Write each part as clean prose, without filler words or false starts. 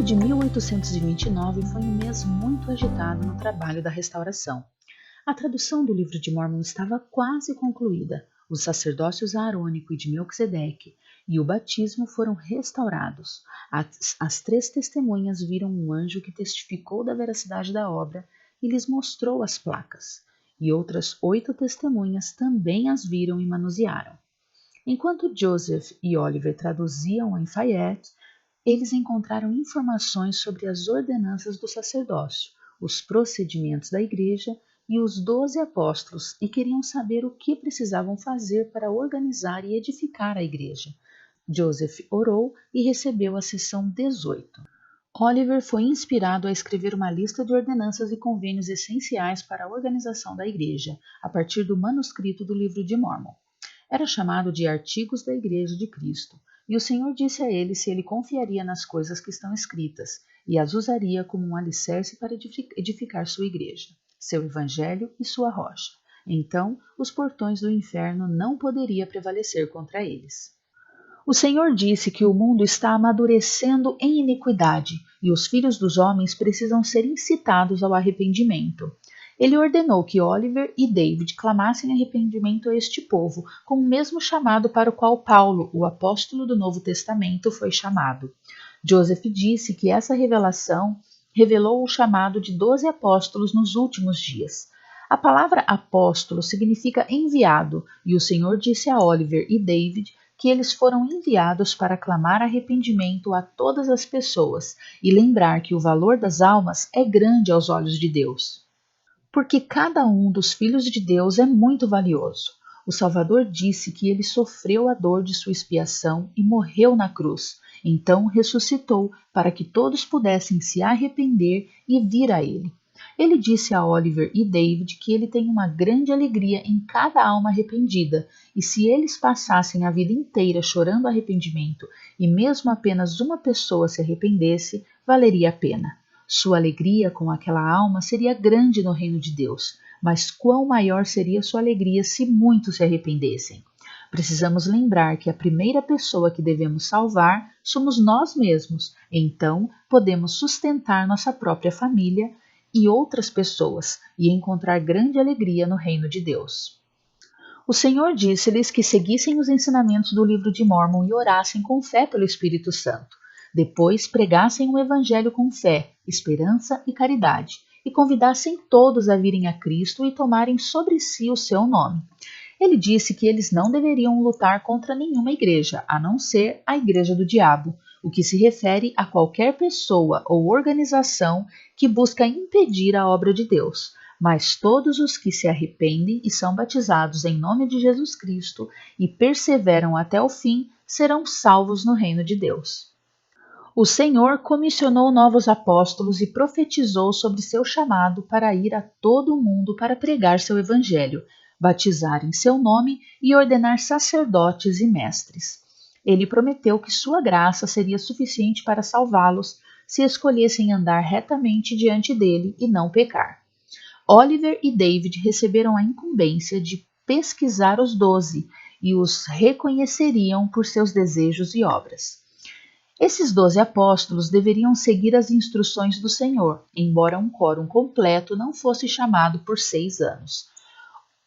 de 1829 foi um mês muito agitado no trabalho da restauração. A tradução do livro de Mórmon estava quase concluída. Os sacerdócios Aarônico e de Melquisedeque e o batismo foram restaurados. As 3 testemunhas viram um anjo que testificou da veracidade da obra e lhes mostrou as placas. E outras 8 testemunhas também as viram e manusearam. Enquanto Joseph e Oliver traduziam em Fayette, eles encontraram informações sobre as ordenanças do sacerdócio, os procedimentos da igreja e os 12 apóstolos e queriam saber o que precisavam fazer para organizar e edificar a igreja. Joseph orou e recebeu a seção 18. Oliver foi inspirado a escrever uma lista de ordenanças e convênios essenciais para a organização da igreja, a partir do manuscrito do livro de Mórmon. Era chamado de Artigos da Igreja de Cristo, e o Senhor disse a ele se ele confiaria nas coisas que estão escritas e as usaria como um alicerce para edificar sua igreja, seu evangelho e sua rocha. Então, os portões do inferno não poderiam prevalecer contra eles. O Senhor disse que o mundo está amadurecendo em iniquidade e os filhos dos homens precisam ser incitados ao arrependimento. Ele ordenou que Oliver e David clamassem arrependimento a este povo, com o mesmo chamado para o qual Paulo, o apóstolo do Novo Testamento, foi chamado. Joseph disse que essa revelação revelou o chamado de 12 apóstolos nos últimos dias. A palavra apóstolo significa enviado, e o Senhor disse a Oliver e David que eles foram enviados para clamar arrependimento a todas as pessoas e lembrar que o valor das almas é grande aos olhos de Deus. Porque cada um dos filhos de Deus é muito valioso. O Salvador disse que ele sofreu a dor de sua expiação e morreu na cruz. Então ressuscitou para que todos pudessem se arrepender e vir a ele. Ele disse a Oliver e David que ele tem uma grande alegria em cada alma arrependida, e se eles passassem a vida inteira chorando arrependimento e mesmo apenas uma pessoa se arrependesse, valeria a pena. Sua alegria com aquela alma seria grande no reino de Deus, mas quão maior seria sua alegria se muitos se arrependessem. Precisamos lembrar que a primeira pessoa que devemos salvar somos nós mesmos, então podemos sustentar nossa própria família e outras pessoas e encontrar grande alegria no reino de Deus. O Senhor disse-lhes que seguissem os ensinamentos do livro de Mórmon e orassem com fé pelo Espírito Santo. Depois pregassem o Evangelho com fé, esperança e caridade, e convidassem todos a virem a Cristo e tomarem sobre si o seu nome. Ele disse que eles não deveriam lutar contra nenhuma igreja, a não ser a igreja do diabo, o que se refere a qualquer pessoa ou organização que busca impedir a obra de Deus. Mas todos os que se arrependem e são batizados em nome de Jesus Cristo e perseveram até o fim serão salvos no reino de Deus. O Senhor comissionou novos apóstolos e profetizou sobre seu chamado para ir a todo o mundo para pregar seu evangelho, batizar em seu nome e ordenar sacerdotes e mestres. Ele prometeu que sua graça seria suficiente para salvá-los se escolhessem andar retamente diante dele e não pecar. Oliver e David receberam a incumbência de pesquisar os 12 e os reconheceriam por seus desejos e obras. Esses 12 apóstolos deveriam seguir as instruções do Senhor, embora um quórum completo não fosse chamado por 6 anos.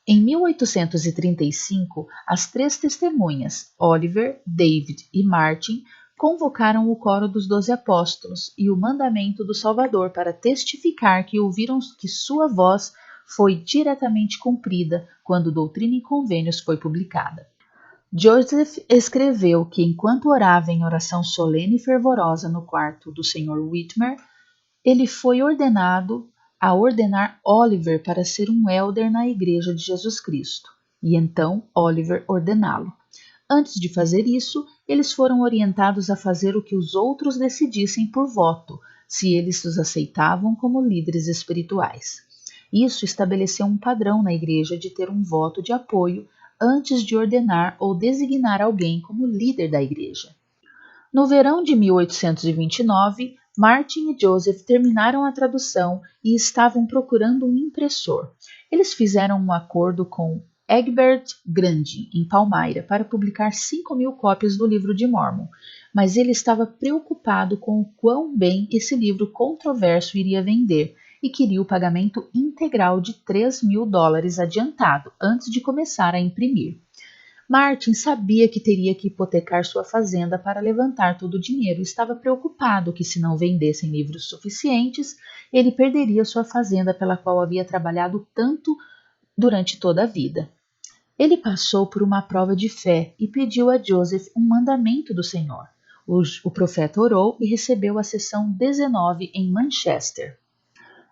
Em 1835, as 3 testemunhas, Oliver, David e Martin, convocaram o coro dos 12 apóstolos e o mandamento do Salvador para testificar que ouviram que sua voz foi diretamente cumprida quando Doutrina e Convênios foi publicada. Joseph escreveu que enquanto orava em oração solene e fervorosa no quarto do Sr. Whitmer, ele foi ordenado a ordenar Oliver para ser um elder na Igreja de Jesus Cristo, e então Oliver ordená-lo. Antes de fazer isso, eles foram orientados a fazer o que os outros decidissem por voto, se eles os aceitavam como líderes espirituais. Isso estabeleceu um padrão na Igreja de ter um voto de apoio antes de ordenar ou designar alguém como líder da Igreja. No verão de 1829, Martin e Joseph terminaram a tradução e estavam procurando um impressor. Eles fizeram um acordo com Egbert Grandin, em Palmyra, para publicar 5.000 cópias do livro de Mórmon, mas ele estava preocupado com o quão bem esse livro controverso iria vender e queria o pagamento integral de $3.000 adiantado antes de começar a imprimir. Martin sabia que teria que hipotecar sua fazenda para levantar todo o dinheiro e estava preocupado que, se não vendessem livros suficientes, ele perderia sua fazenda pela qual havia trabalhado tanto durante toda a vida. Ele passou por uma prova de fé e pediu a Joseph um mandamento do Senhor. O profeta orou e recebeu a seção 19 em Manchester.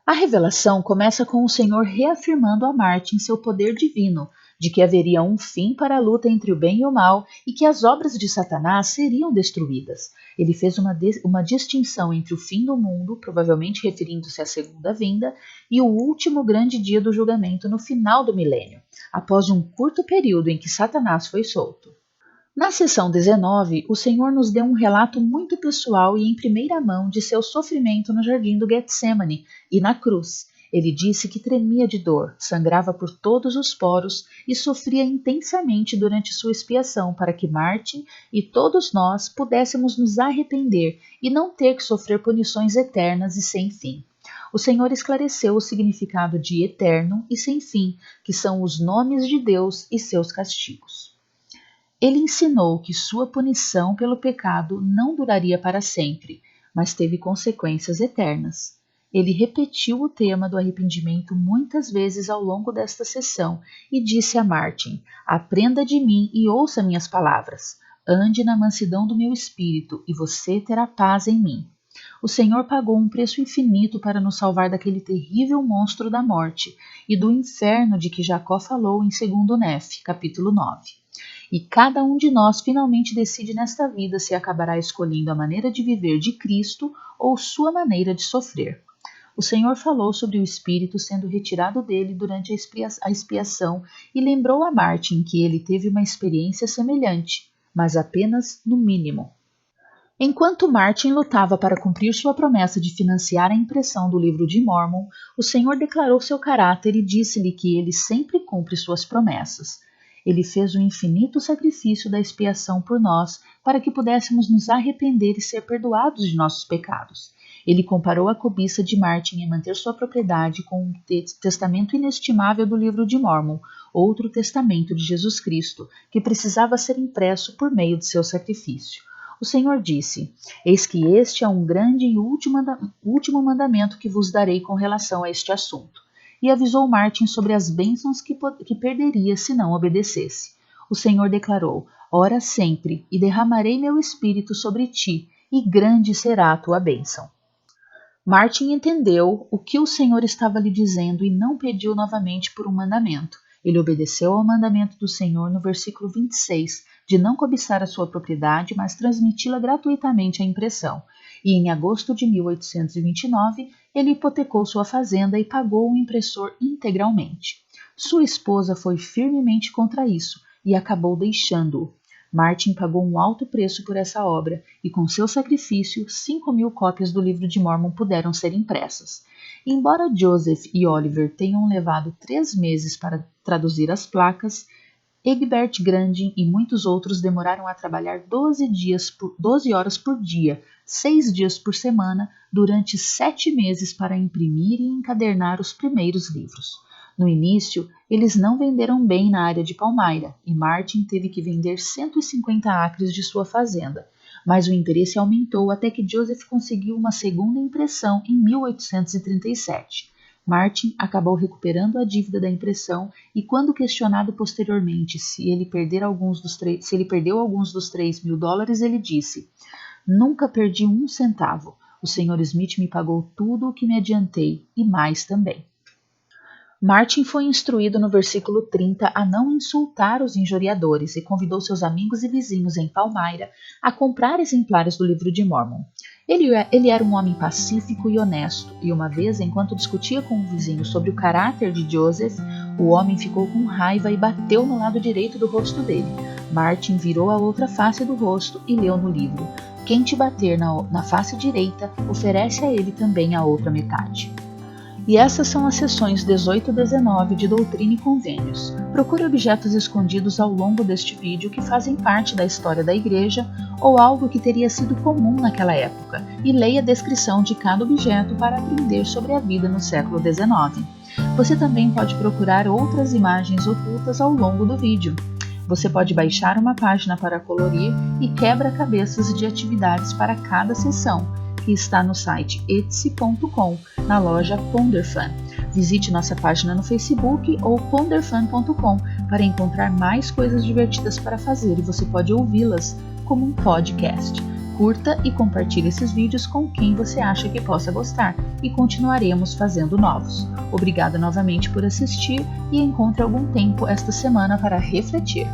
A revelação começa com o Senhor reafirmando a Martin seu poder divino, de que haveria um fim para a luta entre o bem e o mal e que as obras de Satanás seriam destruídas. Ele fez uma distinção entre o fim do mundo, provavelmente referindo-se à segunda vinda, e o último grande dia do julgamento no final do milênio, após um curto período em que Satanás foi solto. Na seção 19, o Senhor nos deu um relato muito pessoal e em primeira mão de seu sofrimento no jardim do Getsemane e na cruz. Ele disse que tremia de dor, sangrava por todos os poros e sofria intensamente durante sua expiação para que Martin e todos nós pudéssemos nos arrepender e não ter que sofrer punições eternas e sem fim. O Senhor esclareceu o significado de eterno e sem fim, que são os nomes de Deus e seus castigos. Ele ensinou que sua punição pelo pecado não duraria para sempre, mas teve consequências eternas. Ele repetiu o tema do arrependimento muitas vezes ao longo desta sessão e disse a Martin: aprenda de mim e ouça minhas palavras. Ande na mansidão do meu espírito e você terá paz em mim. O Senhor pagou um preço infinito para nos salvar daquele terrível monstro da morte e do inferno de que Jacó falou em 2 Nef, capítulo 9. E cada um de nós finalmente decide nesta vida se acabará escolhendo a maneira de viver de Cristo ou sua maneira de sofrer. O Senhor falou sobre o Espírito sendo retirado dele durante a expiação e lembrou a Martin que ele teve uma experiência semelhante, mas apenas no mínimo. Enquanto Martin lutava para cumprir sua promessa de financiar a impressão do livro de Mórmon, o Senhor declarou seu caráter e disse-lhe que ele sempre cumpre suas promessas. Ele fez o infinito sacrifício da expiação por nós para que pudéssemos nos arrepender e ser perdoados de nossos pecados. Ele comparou a cobiça de Martin em manter sua propriedade com o testamento inestimável do livro de Mórmon, outro testamento de Jesus Cristo, que precisava ser impresso por meio de seu sacrifício. O Senhor disse: eis que este é um grande e último mandamento que vos darei com relação a este assunto. E avisou Martin sobre as bênçãos que perderia se não obedecesse. O Senhor declarou: ora sempre, e derramarei meu espírito sobre ti, e grande será a tua bênção. Martin entendeu o que o Senhor estava lhe dizendo e não pediu novamente por um mandamento. Ele obedeceu ao mandamento do Senhor no versículo 26, de não cobiçar a sua propriedade, mas transmiti-la gratuitamente à impressão. E em agosto de 1829, ele hipotecou sua fazenda e pagou o impressor integralmente. Sua esposa foi firmemente contra isso e acabou deixando-o. Martin pagou um alto preço por essa obra e, com seu sacrifício, 5.000 cópias do livro de Mórmon puderam ser impressas. Embora Joseph e Oliver tenham levado 3 meses para traduzir as placas, Egbert Grandin e muitos outros demoraram a trabalhar 12 horas por dia, 6 dias por semana, durante 7 meses para imprimir e encadernar os primeiros livros. No início, eles não venderam bem na área de Palmyra e Martin teve que vender 150 acres de sua fazenda, mas o interesse aumentou até que Joseph conseguiu uma segunda impressão em 1837. Martin acabou recuperando a dívida da impressão e, quando questionado posteriormente se ele perdeu alguns dos $3.000, ele disse: nunca perdi um centavo. O Sr. Smith me pagou tudo o que me adiantei e mais também. Martin foi instruído no versículo 30 a não insultar os injuriadores e convidou seus amigos e vizinhos em Palmyra a comprar exemplares do livro de Mórmon. Ele era um homem pacífico e honesto, e uma vez, enquanto discutia com um vizinho sobre o caráter de Joseph, o homem ficou com raiva e bateu no lado direito do rosto dele. Martin virou a outra face do rosto e leu no livro: quem te bater na face direita, oferece a ele também a outra metade. E essas são as sessões 18 e 19 de Doutrina e Convênios. Procure objetos escondidos ao longo deste vídeo que fazem parte da história da Igreja ou algo que teria sido comum naquela época e leia a descrição de cada objeto para aprender sobre a vida no século XIX. Você também pode procurar outras imagens ocultas ao longo do vídeo. Você pode baixar uma página para colorir e quebra-cabeças de atividades para cada sessão, que está no site etsy.com, na loja Ponderfun. Visite nossa página no Facebook ou ponderfun.com para encontrar mais coisas divertidas para fazer e você pode ouvi-las como um podcast. Curta e compartilhe esses vídeos com quem você acha que possa gostar e continuaremos fazendo novos. Obrigada novamente por assistir e encontre algum tempo esta semana para refletir.